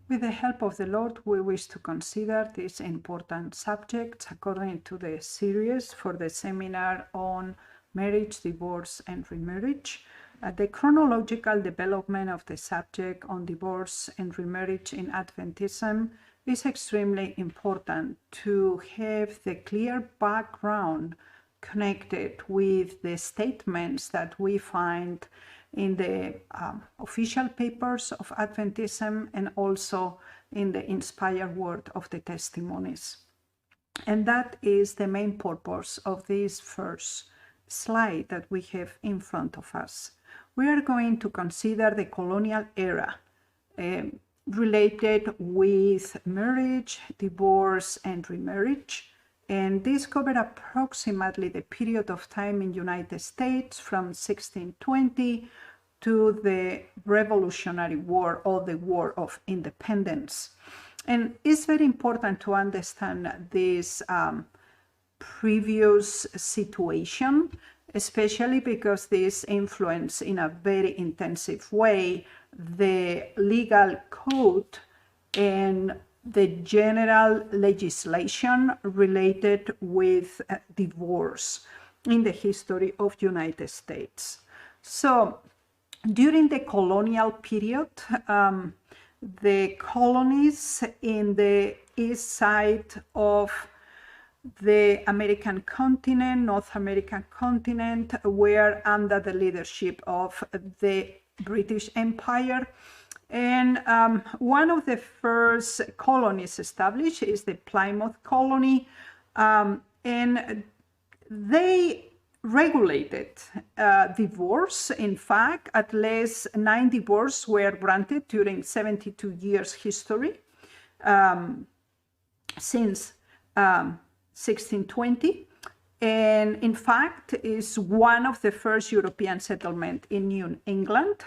With the help of the Lord, we wish to consider these important subjects according to the series for the seminar on marriage, divorce, and remarriage. The chronological development of the subject on divorce and remarriage in Adventism is extremely important to have the clear background connected with the statements that we find in the official papers of Adventism and also in the inspired word of the testimonies. And that is the main purpose of this first slide that we have in front of us. We are going to consider the colonial era related with marriage, divorce, and remarriage. And this covers approximately the period of time in the United States from 1620 to the Revolutionary War or the War of Independence. And it's very important to understand this previous situation, especially because this influenced in a very intensive way the legal code and the general legislation related with divorce in the history of the United States. So during the colonial period, the colonies in the east side of the American continent, North American continent, were under the leadership of the British Empire. And one of the first colonies established is the Plymouth colony, and they regulated divorce. In fact, at least 9 divorces were granted during 72 years history since 1620. And in fact, is one of the first European settlements in New England.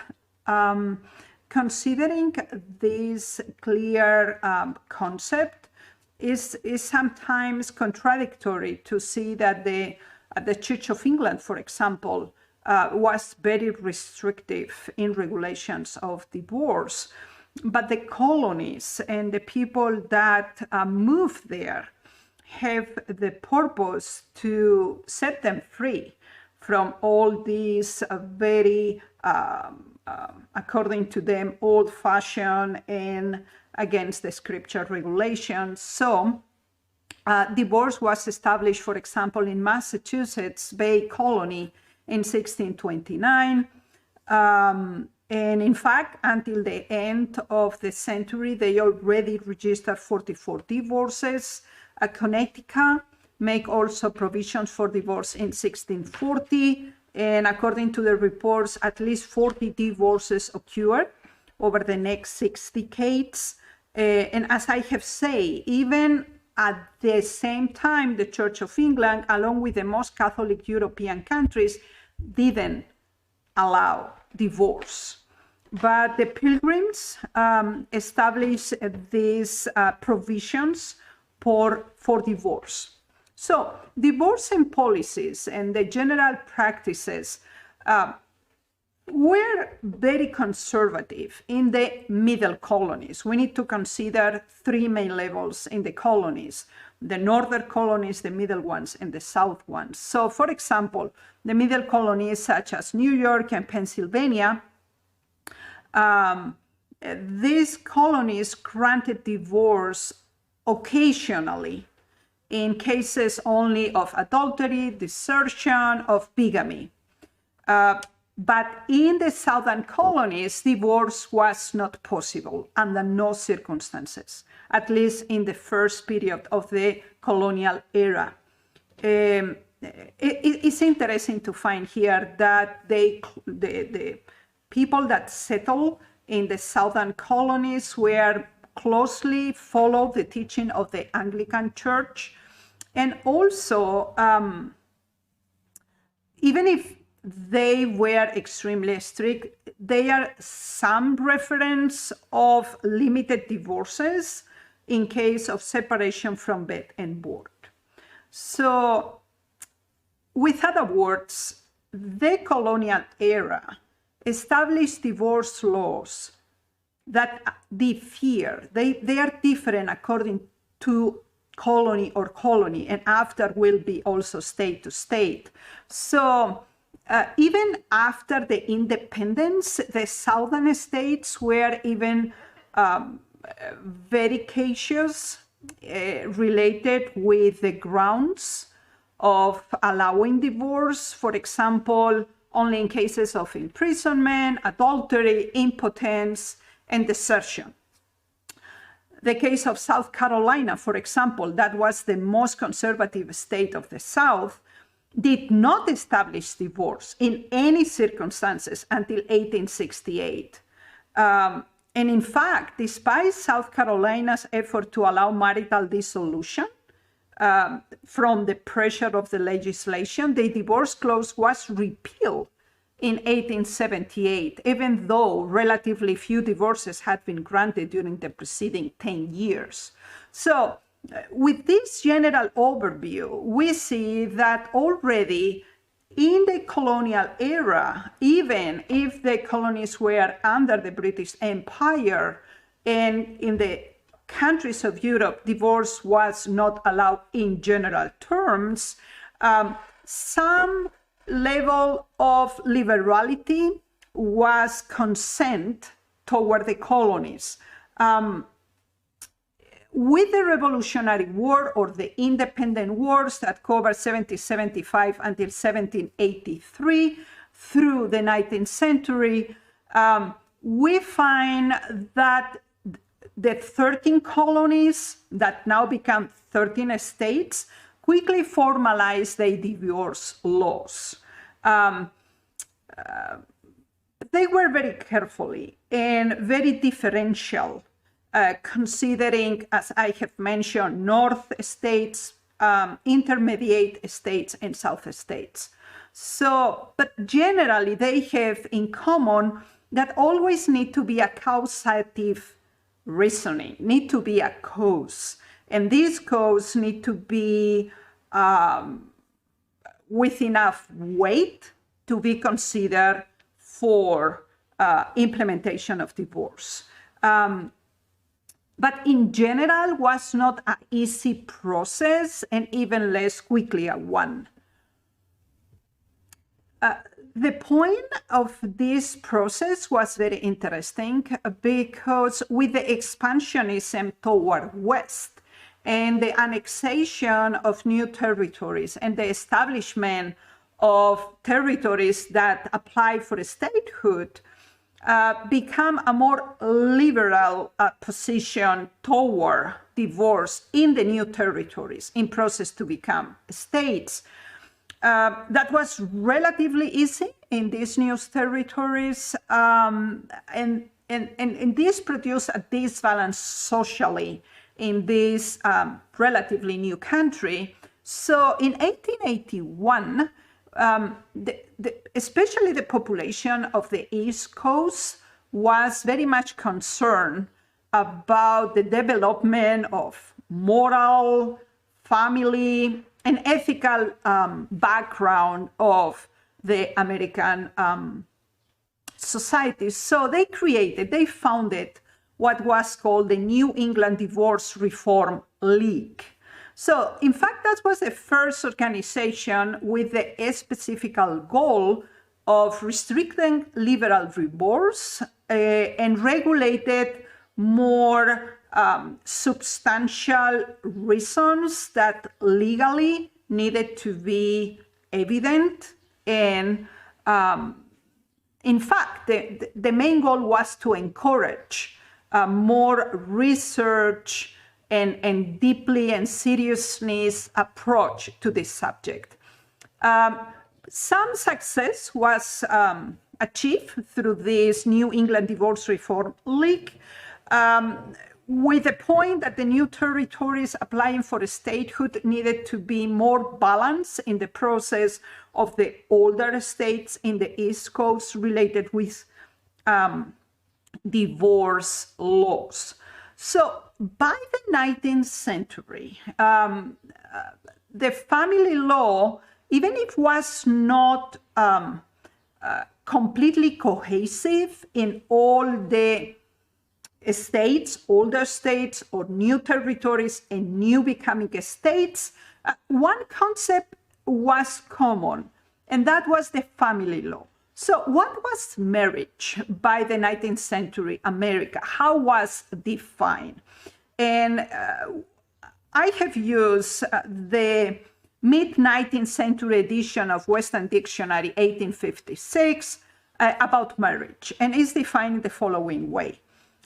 Considering this clear concept is sometimes contradictory to see that the Church of England, for example, was very restrictive in regulations of divorce. But the colonies and the people that moved there have the purpose to set them free from all these very according to them, old-fashioned and against the scripture regulations. So divorce was established, for example, in Massachusetts Bay Colony in 1629. And in fact, until the end of the century, they already registered 44 divorces. Connecticut make also provisions for divorce in 1640. And according to the reports, at least 40 divorces occurred over the next 6 decades. And as I have said, even at the same time, the Church of England, along with the most Catholic European countries, didn't allow divorce. But the Pilgrims established these provisions for divorce. So divorcing policies and the general practices were very conservative in the middle colonies. We need to consider 3 main levels in the colonies: the northern colonies, the middle ones, and the south ones. So for example, the middle colonies such as New York and Pennsylvania, these colonies granted divorce occasionally in cases only of adultery, desertion, of bigamy. But in the southern colonies, divorce was not possible under no circumstances, at least in the first period of the colonial era. It's interesting to find here that the people that settled in the southern colonies were closely followed the teaching of the Anglican Church. And also, even if they were extremely strict, there are some reference of limited divorces in case of separation from bed and board. So, with other words, the colonial era established divorce laws that differ. They are different according to colony or colony, and after will be also state to state. So even after the independence, the southern states were even very cautious related with the grounds of allowing divorce. For example, only in cases of imprisonment, adultery, impotence, and desertion. The case of South Carolina, for example, that was the most conservative state of the South, did not establish divorce in any circumstances until 1868. And in fact, despite South Carolina's effort to allow marital dissolution from the pressure of the legislation, the divorce clause was repealed in 1878, even though relatively few divorces had been granted during the preceding 10 years. So with this general overview, we see that already in the colonial era, even if the colonies were under the British Empire and in the countries of Europe, divorce was not allowed in general terms, some level of liberality was consent toward the colonies. With the Revolutionary War or the Independent Wars that covered 1775 until 1783 through the 19th century, we find that the 13 colonies that now become 13 states quickly formalized the divorce laws. They were very carefully and very differential, considering, as I have mentioned, North states, intermediate states, and South states. So, but generally they have in common that always need to be a causative reasoning, need to be a cause. And these causes need to be with enough weight to be considered for implementation of divorce. But in general, was not an easy process and even less quickly a one. The point of this process was very interesting because with the expansionism toward West and the annexation of new territories and the establishment of territories that apply for statehood, become a more liberal position toward divorce in the new territories in process to become states. That was relatively easy in these new territories, and this produced a disbalance socially in this relatively new country. So in 1881, especially the population of the East Coast was very much concerned about the development of moral, family, and ethical background of the American society. So they founded what was called the New England Divorce Reform League. So, in fact, that was the first organization with the specific goal of restricting liberal divorce and regulated more substantial reasons that legally needed to be evident. And in fact, the main goal was to encourage more research and deeply and seriousness approach to this subject. Some success was achieved through this New England Divorce Reform League, with the point that the new territories applying for statehood needed to be more balanced in the process of the older states in the East Coast related with divorce laws. So by the 19th century, the family law, even if it was not completely cohesive in all the states, older states, or new territories and new becoming states, one concept was common, and that was the family law. So what was marriage by the 19th century America? How was defined? And I have used the mid-19th century edition of Western Dictionary, 1856, about marriage, and it's defined the following way.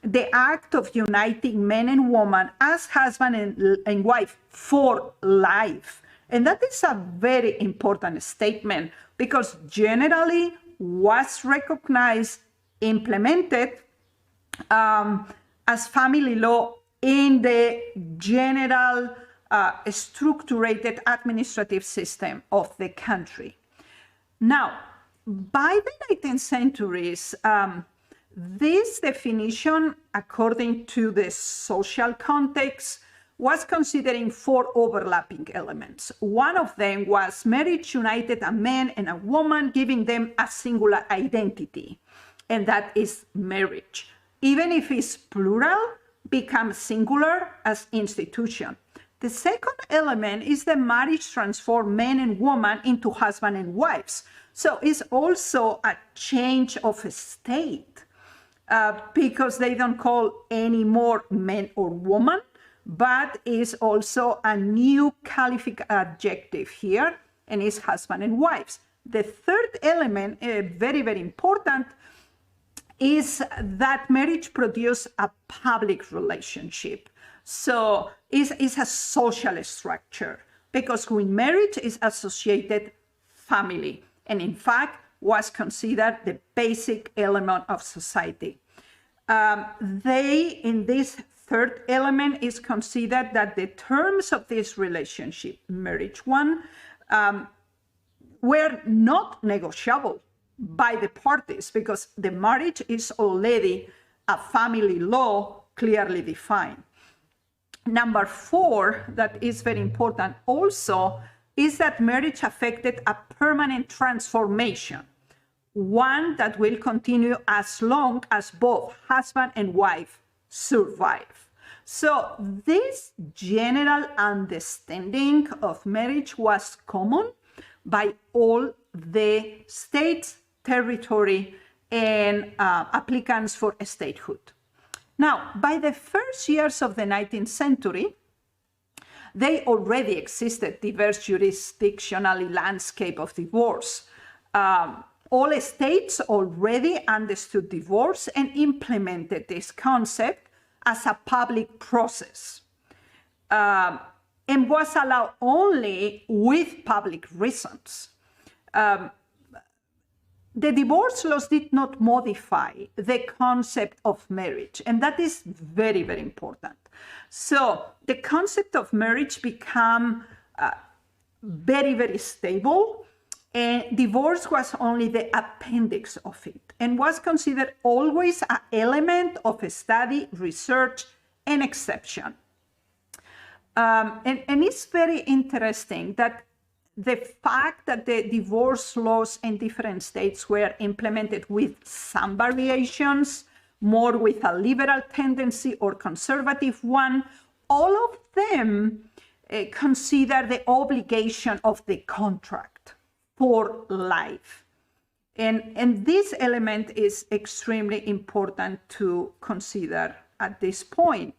The act of uniting man and woman as husband and wife for life. And that is a very important statement because generally was recognized, implemented as family law in the general structured administrative system of the country. Now, by the 19th centuries, this definition, according to the social context, was considering 4 overlapping elements. One of them was marriage united a man and a woman, giving them a singular identity, and that is marriage. Even if it's plural, becomes singular as institution. The second element is the marriage transform men and woman into husband and wives. So it's also a change of state because they don't call anymore man or woman, but is also a new qualified adjective here, and is husband and wives. The third element, very, very important, is that marriage produces a public relationship. So it's a social structure because when marriage is associated family, and in fact was considered the basic element of society. In this third element is considered that the terms of this relationship, marriage one, were not negotiable by the parties because the marriage is already a family law clearly defined. Number 4, that is very important also, is that marriage affected a permanent transformation, one that will continue as long as both husband and wife survive. So this general understanding of marriage was common by all the states, territory, and applicants for statehood. Now, by the first years of the 19th century, they already existed diverse jurisdictional landscape of divorce. All states already understood divorce and implemented this concept as a public process and was allowed only with public reasons. The divorce laws did not modify the concept of marriage, and that is very, very important. So the concept of marriage became very, very stable, and divorce was only the appendix of it and was considered always an element of study, research, and exception. And it's very interesting that the fact that the divorce laws in different states were implemented with some variations, more with a liberal tendency or conservative one, all of them consider the obligation of the contract for life. And this element is extremely important to consider at this point.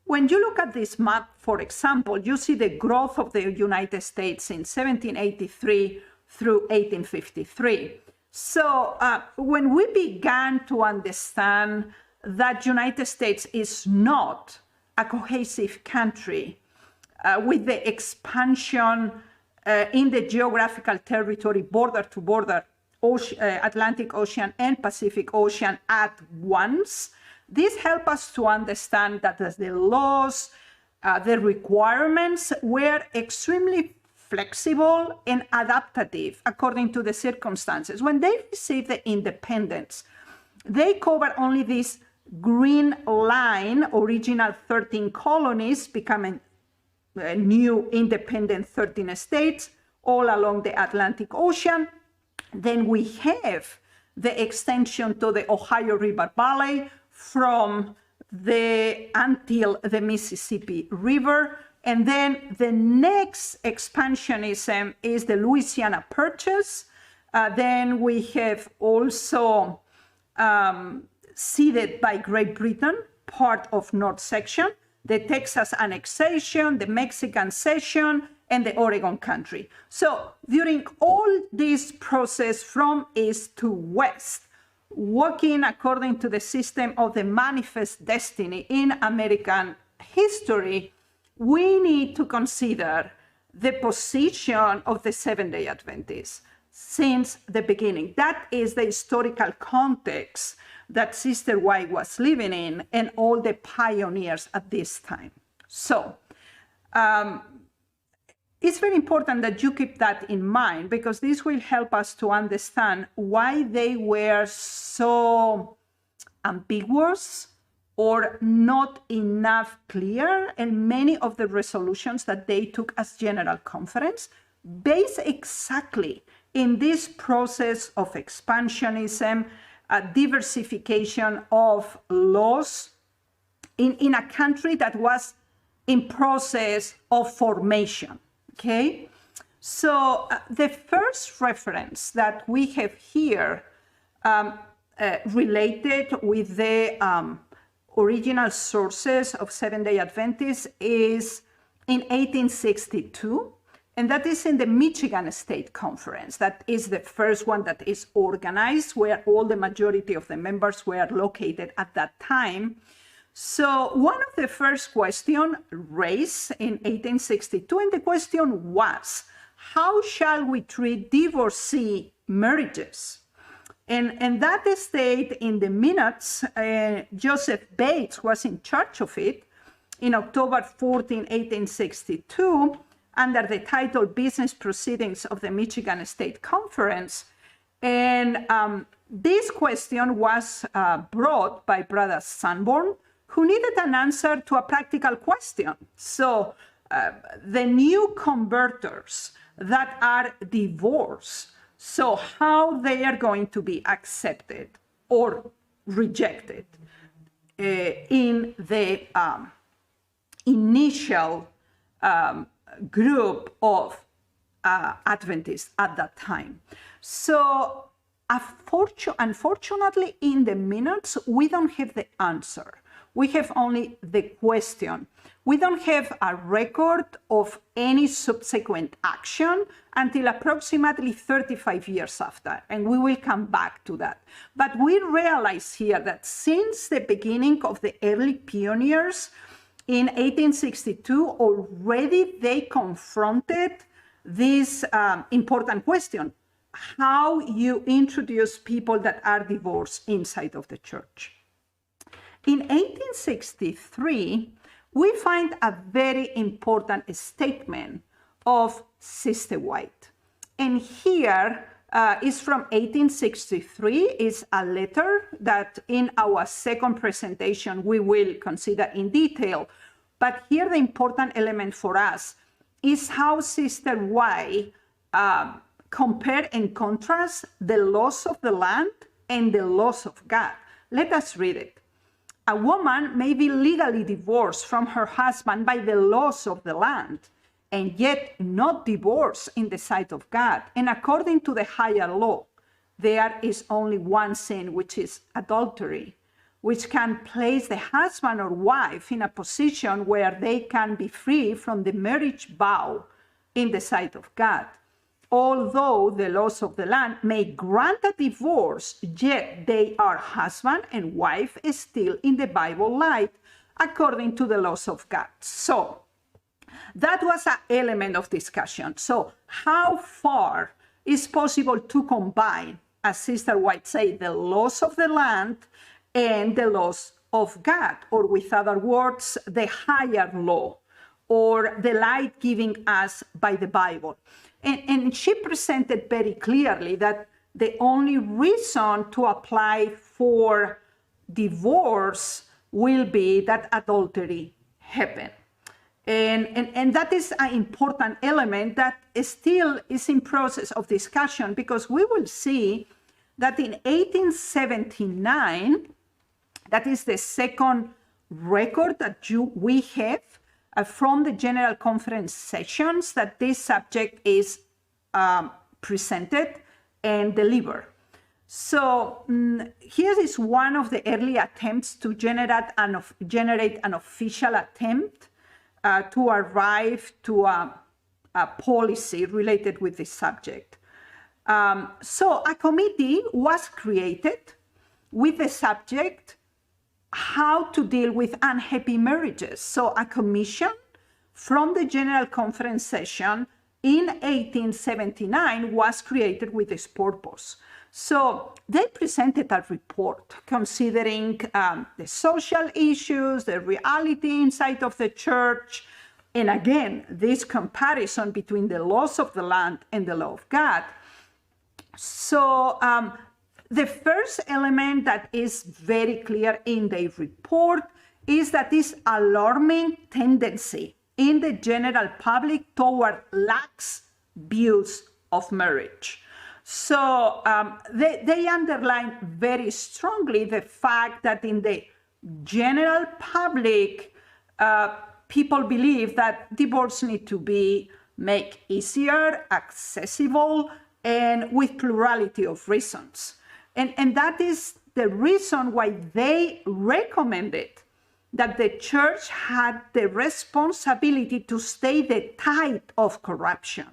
When you look at this map, for example, you see the growth of the United States in 1783 through 1853. So when we began to understand that United States is not a cohesive country with the expansion in the geographical territory, border to border, Atlantic Ocean and Pacific Ocean at once, this helps us to understand that the laws, the requirements were extremely flexible and adaptive according to the circumstances. When they received the independence, they covered only this green line, original 13 colonies becoming new independent 13 states all along the Atlantic Ocean. Then we have the extension to the Ohio River Valley from until the Mississippi River. And then the next expansionism is the Louisiana Purchase. Then we have also ceded by Great Britain part of North Section, the Texas annexation, the Mexican cession, and the Oregon Country. So during all this process from east to west, working according to the system of the manifest destiny in American history, we need to consider the position of the Seventh-day Adventists since the beginning. That is the historical context that Sister White was living in and all the pioneers at this time. So it's very important that you keep that in mind, because this will help us to understand why they were so ambiguous or not enough clear, and many of the resolutions that they took as General Conference based exactly in this process of expansionism, diversification of laws in a country that was in process of formation, okay? So the first reference that we have here related with the original sources of Seventh-day Adventists is in 1862, and that is in the Michigan State Conference. That is the first one that is organized, where all the majority of the members were located at that time. So one of the first questions raised in 1862, and the question was, how shall we treat divorcee marriages? And that stayed in the minutes. Joseph Bates was in charge of it in October 14, 1862, under the title Business Proceedings of the Michigan State Conference. And this question was brought by Brother Sanborn, who needed an answer to a practical question. So the new converters that are divorced, so how they are going to be accepted or rejected in the initial group of Adventists at that time. So unfortunately, in the minutes, we don't have the answer. We have only the question. We don't have a record of any subsequent action until approximately 35 years after, and we will come back to that. But we realize here that since the beginning of the early pioneers in 1862, already they confronted this important question: how you introduce people that are divorced inside of the church. In 1863, we find a very important statement of Sister White. And here is from 1863. It's a letter that in our second presentation we will consider in detail. But here the important element for us is how Sister White compare and contrast the laws of the land and the laws of God. Let us read it. A woman may be legally divorced from her husband by the laws of the land, and yet not divorced in the sight of God. And according to the higher law, there is only one sin, which is adultery, which can place the husband or wife in a position where they can be free from the marriage vow in the sight of God. Although the laws of the land may grant a divorce, yet they are husband and wife still in the Bible light, according to the laws of God. So that was an element of discussion. So how far is possible to combine, as Sister White said, the laws of the land and the laws of God, or with other words, the higher law, or the light given us by the Bible. And she presented very clearly that the only reason to apply for divorce will be that adultery happened. And that is an important element that still is in process of discussion, because we will see that in 1879, that is the second record that we have from the General Conference sessions that this subject is presented and delivered. So here is one of the early attempts to generate an official attempt to arrive to a policy related with this subject. So a committee was created with the subject how to deal with unhappy marriages. So a commission from the General Conference session in 1879 was created with this purpose. So they presented a report considering the social issues, the reality inside of the church, and again, this comparison between the laws of the land and the law of God. So the first element that is very clear in the report is that this alarming tendency in the general public toward lax views of marriage. So they underline very strongly the fact that in the general public, people believe that divorce need to be made easier, accessible, and with plurality of reasons. And that is the reason why they recommended that the church had the responsibility to stay the tide of corruption.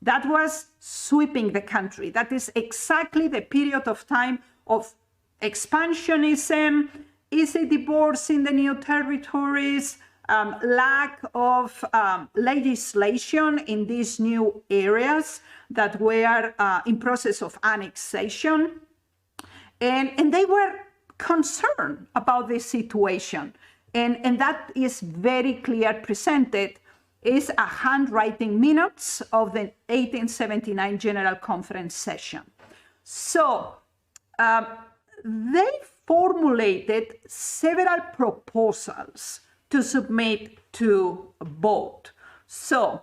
That was sweeping the country. That is exactly the period of time of expansionism, easy divorce in the new territories, lack of legislation in these new areas that were in process of annexation. And they were concerned about this situation. And that is very clear presented is a handwriting minutes of the 1879 General Conference session. So they formulated several proposals to submit to vote. So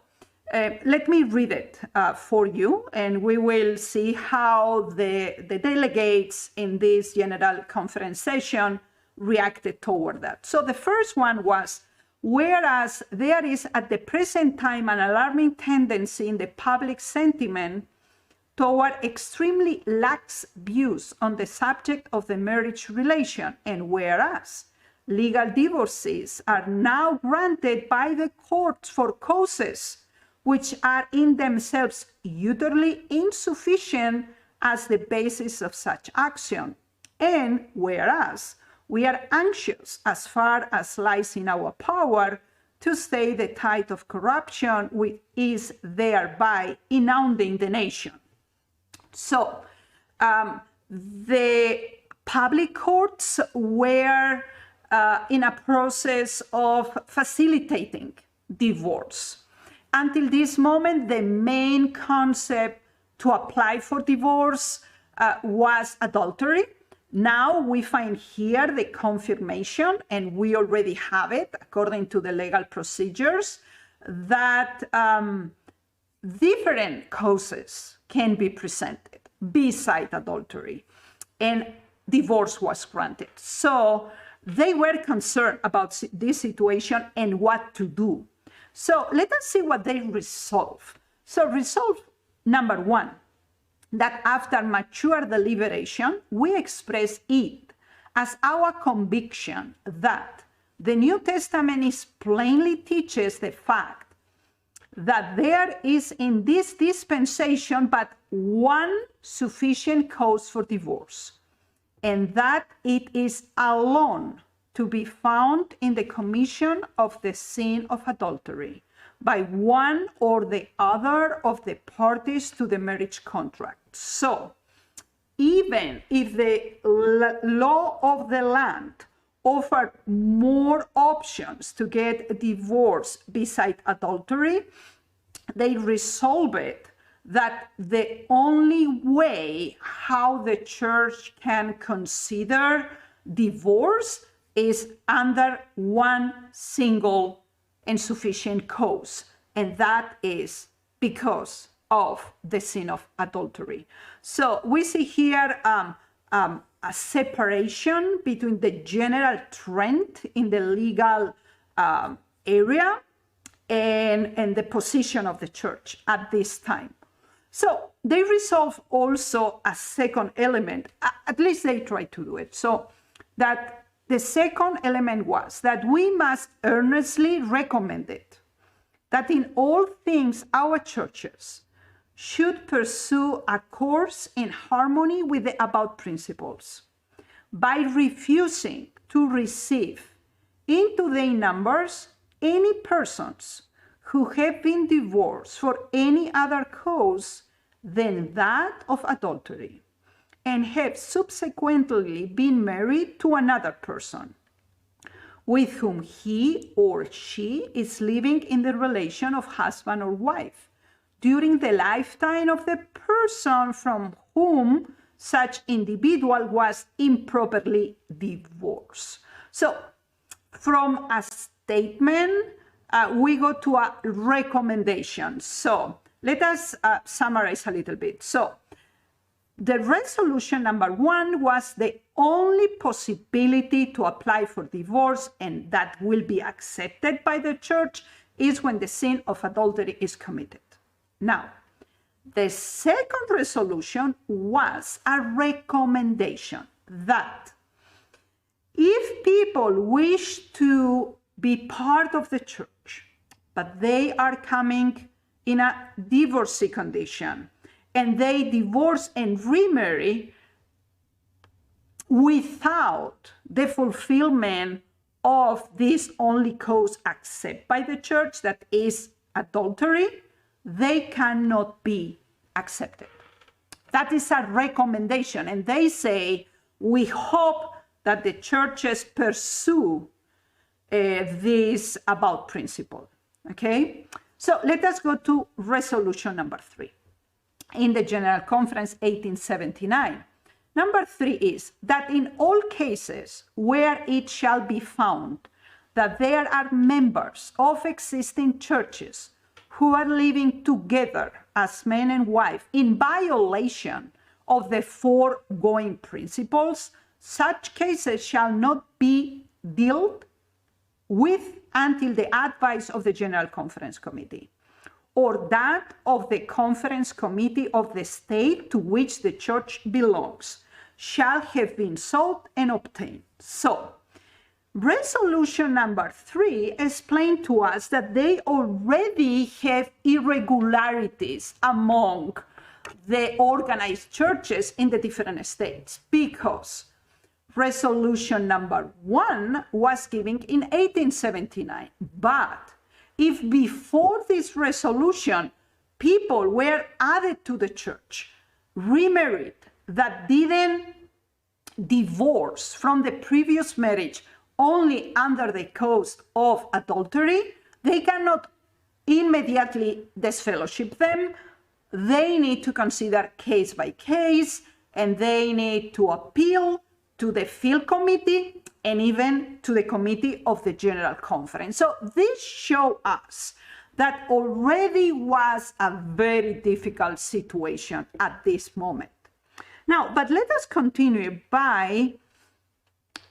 let me read it for you, and we will see how the delegates in this General Conference session reacted toward that. So the first one was, whereas there is at the present time an alarming tendency in the public sentiment toward extremely lax views on the subject of the marriage relation, and whereas legal divorces are now granted by the courts for causes which are in themselves utterly insufficient as the basis of such action, and whereas we are anxious, as far as lies in our power, to stay the tide of corruption which is thereby inunding the nation. So the public courts were in a process of facilitating divorce. Until this moment, the main concept to apply for divorce was adultery. Now we find here the confirmation, and we already have it according to the legal procedures, that different causes can be presented beside adultery, and divorce was granted. So they were concerned about this situation and what to do. So let us see what they resolve. So resolve number one, that after mature deliberation, we express it as our conviction that the New Testament is plainly teaches the fact that there is in this dispensation but one sufficient cause for divorce, and that it is alone to be found in the commission of the sin of adultery by one or the other of the parties to the marriage contract. So, even if the law of the land offered more options to get a divorce beside adultery, they resolved it that the only way how the church can consider divorce is under one single and sufficient cause, and that is because of the sin of adultery. So we see here a separation between the general trend in the legal area and the position of the church at this time. So they resolve also a second element, at least they try to do it. So that the second element was that we must earnestly recommend it, that in all things our churches should pursue a course in harmony with the above principles, by refusing to receive into their numbers any persons who have been divorced for any other cause than that of adultery, and have subsequently been married to another person, with whom he or she is living in the relation of husband or wife, during the lifetime of the person from whom such individual was improperly divorced. So from a statement, we go to a recommendation. So let us summarize a little bit. So the resolution number 1 was the only possibility to apply for divorce, and that will be accepted by the church, is when the sin of adultery is committed. Now, the second resolution was a recommendation that if people wish to be part of the church, but they are coming in a divorcee condition, and they divorce and remarry without the fulfillment of this only cause accepted by the church, that is adultery, they cannot be accepted. That is a recommendation, and they say, we hope that the churches pursue this about principle. Okay, so let us go to resolution number 3 in the General Conference 1879. Number 3 is that in all cases where it shall be found that there are members of existing churches who are living together as man and wife in violation of the foregoing principles, such cases shall not be dealt with until the advice of the General Conference Committee, or that of the Conference Committee of the state to which the church belongs, shall have been sought and obtained. So, resolution number 3 explained to us that they already have irregularities among the organized churches in the different states, because resolution number 1 was given in 1879. But if before this resolution, people were added to the church, remarried, that didn't divorce from the previous marriage only under the cause of adultery, they cannot immediately disfellowship them. They need to consider case by case, and they need to appeal to the field committee and even to the committee of the General Conference. So this shows us that already was a very difficult situation at this moment. Now, but let us continue by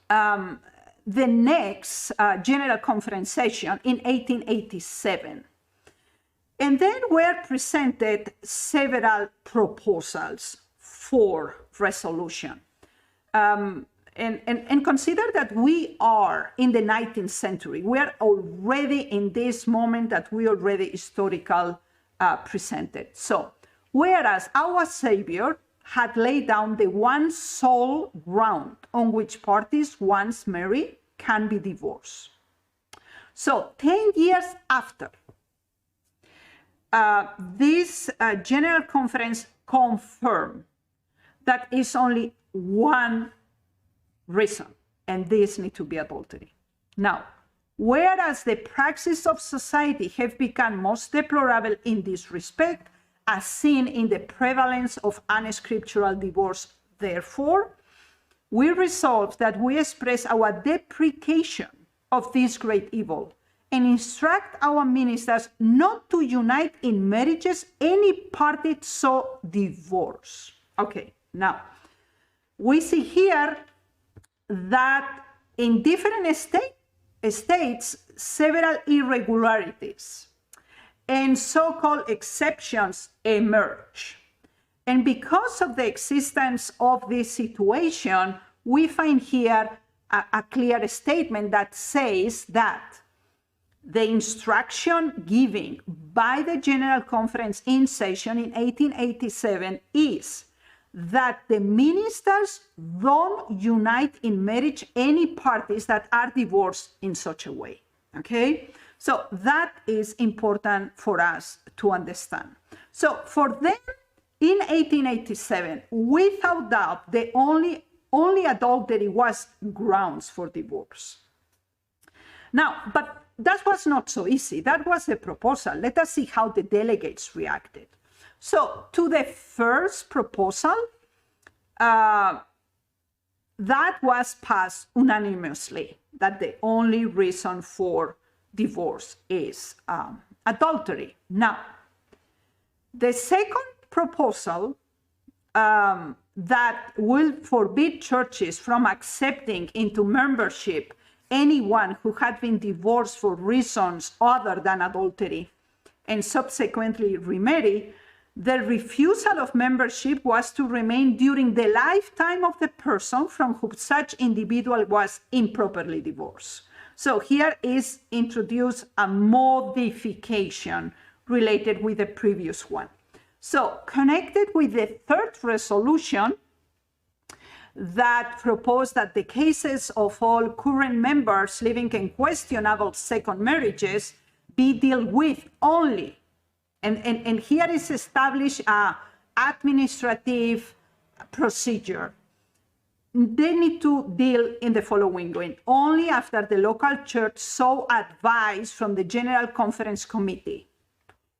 the next General Conference session in 1887. And then were presented several proposals for resolution. And consider that we are in the 19th century. We are already in this moment that we already historical presented. So, whereas our Savior had laid down the one sole ground on which parties once married can be divorced. So 10 years after, this General Conference confirmed that is only one reason, and this needs to be adultery. Now, whereas the praxis of society have become most deplorable in this respect, as seen in the prevalence of unscriptural divorce, therefore, we resolve that we express our deprecation of this great evil and instruct our ministers not to unite in marriages any party so divorce. Okay, now, we see here that in different states, several irregularities and so-called exceptions emerge. And because of the existence of this situation, we find here a clear statement that says that the instruction given by the General Conference in session in 1887 is that the ministers don't unite in marriage any parties that are divorced in such a way. Okay? So that is important for us to understand. So for them, in 1887, without doubt, the only adultery was grounds for divorce. Now, but that was not so easy. That was the proposal. Let us see how the delegates reacted. So to the first proposal, that was passed unanimously, that the only reason for divorce is adultery. Now, the second proposal that will forbid churches from accepting into membership anyone who had been divorced for reasons other than adultery and subsequently remarry, the refusal of membership was to remain during the lifetime of the person from whom such individual was improperly divorced. So here is introduced a modification related with the previous one. So connected with the third resolution that proposed that the cases of all current members living in questionable second marriages be dealt with only. And here is established an administrative procedure. They need to deal in the following way: only after the local church so advised from the General Conference Committee,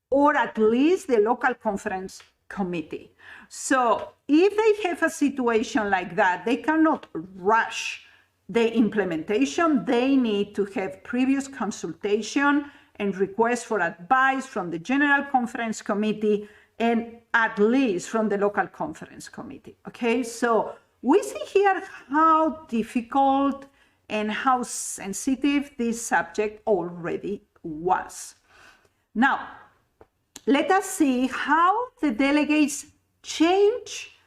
or at least the local conference committee. So if they have a situation like that, they cannot rush the implementation. They need to have previous consultation and request for advice from the General Conference Committee and at least from the local conference committee. Okay, so we see here how difficult and how sensitive this subject already was. Now, let us see how the delegates change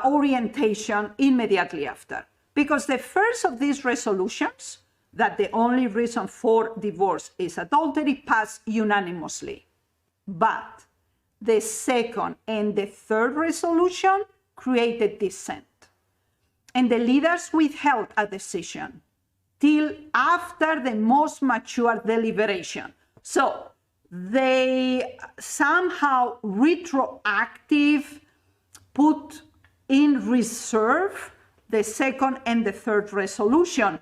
orientation immediately after. Because the first of these resolutions, that the only reason for divorce is adultery, passed unanimously. But the second and the third resolution created dissent. And the leaders withheld a decision till after the most mature deliberation. So they somehow retroactive put in reserve the second and the third resolution.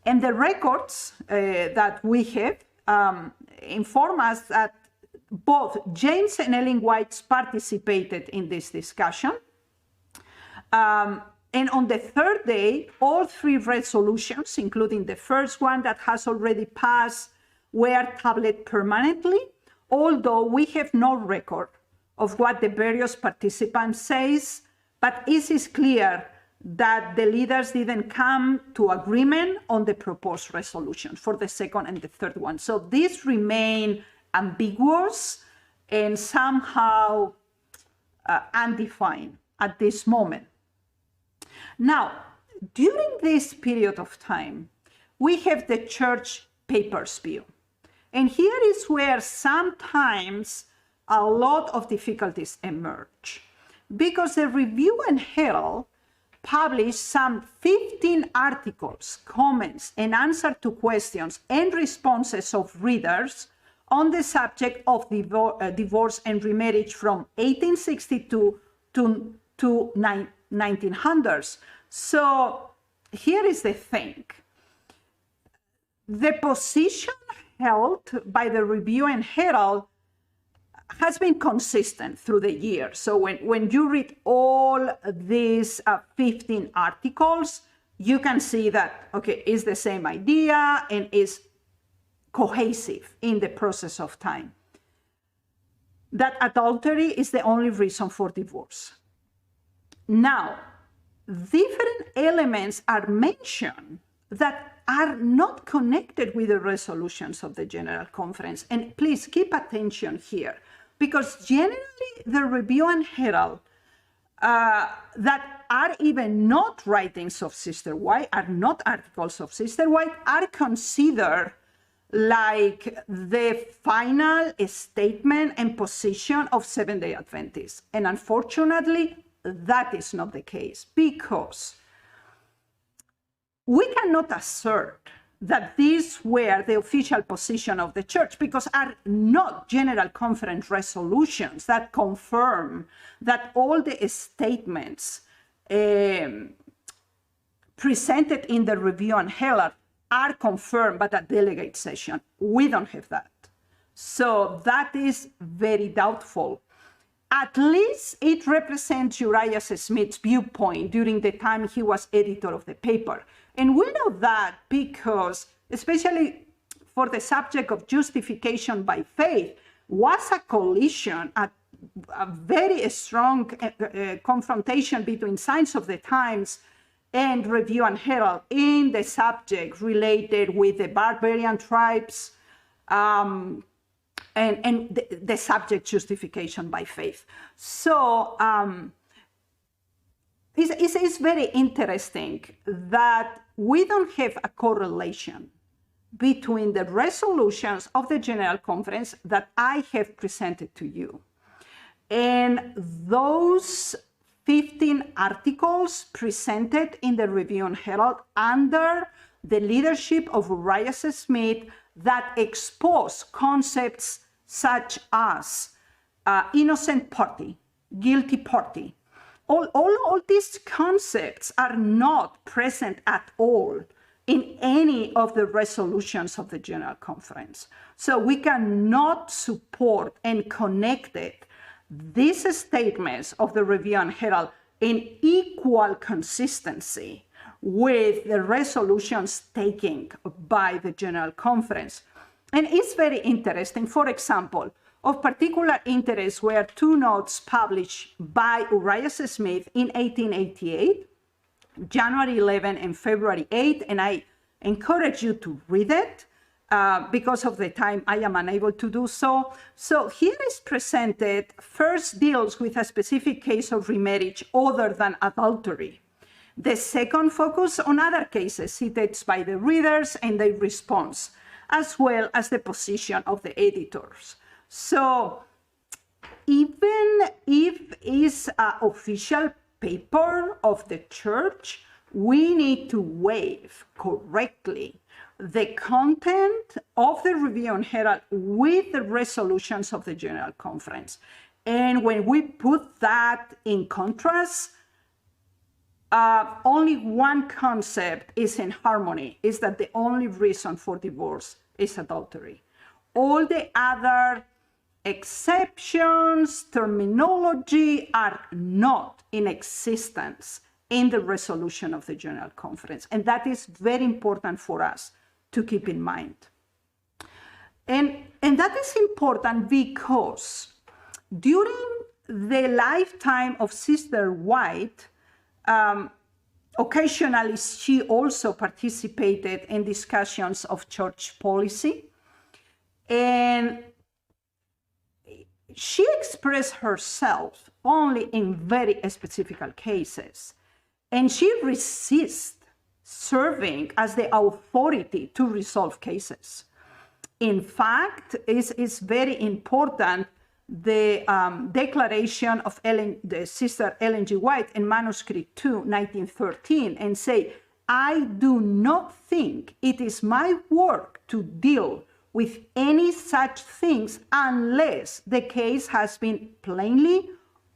And the records that we have inform us that both James and Ellen White participated in this discussion. And on the third day, all three resolutions, including the first one that has already passed, were tabulated permanently, although we have no record of what the various participants says, but it is clear that the leaders didn't come to agreement on the proposed resolution for the second and the third one. So these remain ambiguous and somehow undefined at this moment. Now, during this period of time, we have the church papers view. And here is where sometimes a lot of difficulties emerge, because the Review and Herald published some 15 articles, comments, and answers to questions and responses of readers on the subject of divorce and remarriage from 1862 to 1900s. So here is the thing. The position held by the Review and Herald has been consistent through the years. So when you read all these 15 articles, you can see that, okay, it's the same idea and is cohesive in the process of time. That adultery is the only reason for divorce. Now, different elements are mentioned that are not connected with the resolutions of the General Conference. And please keep attention here, because generally the Review and Herald that are even not writings of Sister White, are not articles of Sister White, are considered like the final statement and position of Seventh-day Adventists. And unfortunately, that is not the case, because we cannot assert that these were the official position of the church, because are not General Conference resolutions that confirm that all the statements presented in the Review and Herald are confirmed by a delegate session. We don't have that. So that is very doubtful. At least it represents Uriah Smith's viewpoint during the time he was editor of the paper. And we know that because, especially for the subject of justification by faith, was a collision, a very strong confrontation between Signs of the Times and Review and Herald in the subject related with the barbarian tribes and the subject justification by faith. So it's very interesting that we don't have a correlation between the resolutions of the General Conference that I have presented to you and those 15 articles presented in the Review and Herald under the leadership of Uriah Smith that expose concepts such as innocent party, guilty party. All these concepts are not present at all in any of the resolutions of the General Conference. So we cannot support and connect it, these statements of the Review and Herald, in equal consistency with the resolutions taken by the General Conference. And it's very interesting. For example, of particular interest were two notes published by Uriah Smith in 1888, January 11 and February 8, and I encourage you to read it. Because of the time, I am unable to do so. So here is presented, first deals with a specific case of remarriage other than adultery. The second focus on other cases cited by the readers and their response, as well as the position of the editors. So even if it's an official paper of the church, we need to weigh correctly the content of the Review and Herald with the resolutions of the General Conference. And when we put that in contrast, only one concept is in harmony, is that the only reason for divorce is adultery. All the other exceptions, terminology are not in existence in the resolution of the General Conference. And that is very important for us to keep in mind. And that is important because during the lifetime of Sister White, occasionally she also participated in discussions of church policy. And she expressed herself only in very specific cases. And she resists serving as the authority to resolve cases. In fact, it's very important, the declaration of the Sister Ellen G. White in Manuscript 2, 1913, and say, I do not think it is my work to deal with any such things unless the case has been plainly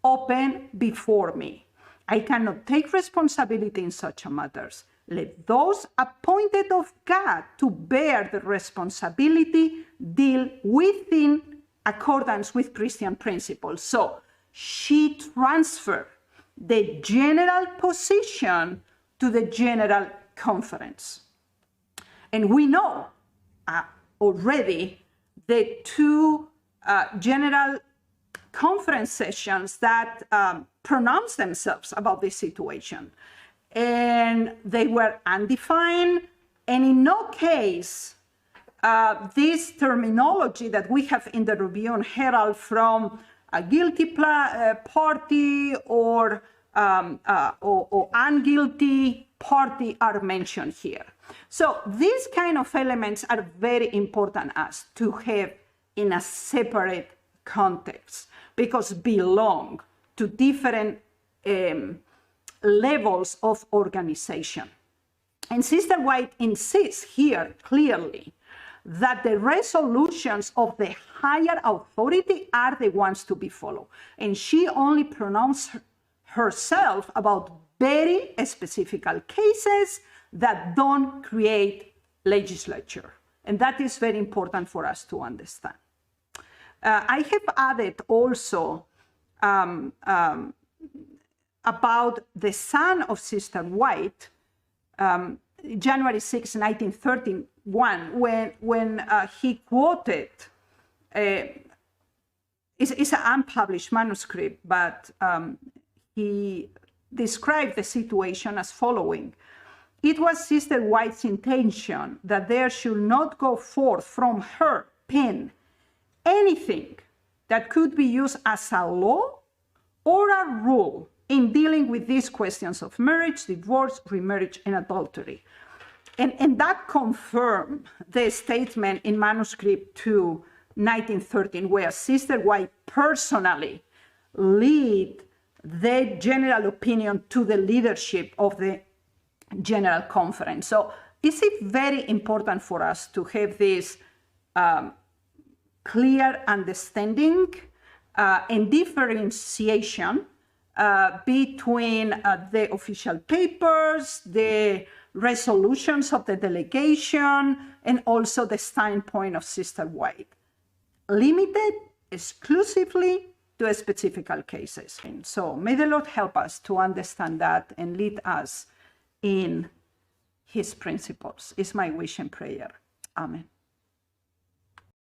open before me. I cannot take responsibility in such matters. Let those appointed of God to bear the responsibility deal within accordance with Christian principles. So she transferred the general position to the General Conference. And we know already the two General Conference sessions that pronounce themselves about this situation. and they were undefined, and in no case this terminology that we have in the Review and Herald from a guilty party or unguilty party are mentioned here. So these kind of elements are very important as to have in a separate context, because belong to different levels of organization. And Sister White insists here clearly that the resolutions of the higher authority are the ones to be followed. And she only pronounced herself about very specific cases that don't create legislature. And that is very important for us to understand. I have added also about the son of Sister White, January 6, 1931, when he quoted, it's an unpublished manuscript, but he described the situation as following. It was Sister White's intention that there should not go forth from her pen anything that could be used as a law or a rule in dealing with these questions of marriage, divorce, remarriage, and adultery. And that confirmed the statement in manuscript 2, 1913, where Sister White personally led the general opinion to the leadership of the General Conference. So it's very important for us to have this clear understanding and differentiation between the official papers, the resolutions of the delegation, and also the standpoint of Sister White, limited exclusively to specific cases. And so may the Lord help us to understand that and lead us in his principles, is my wish and prayer. Amen.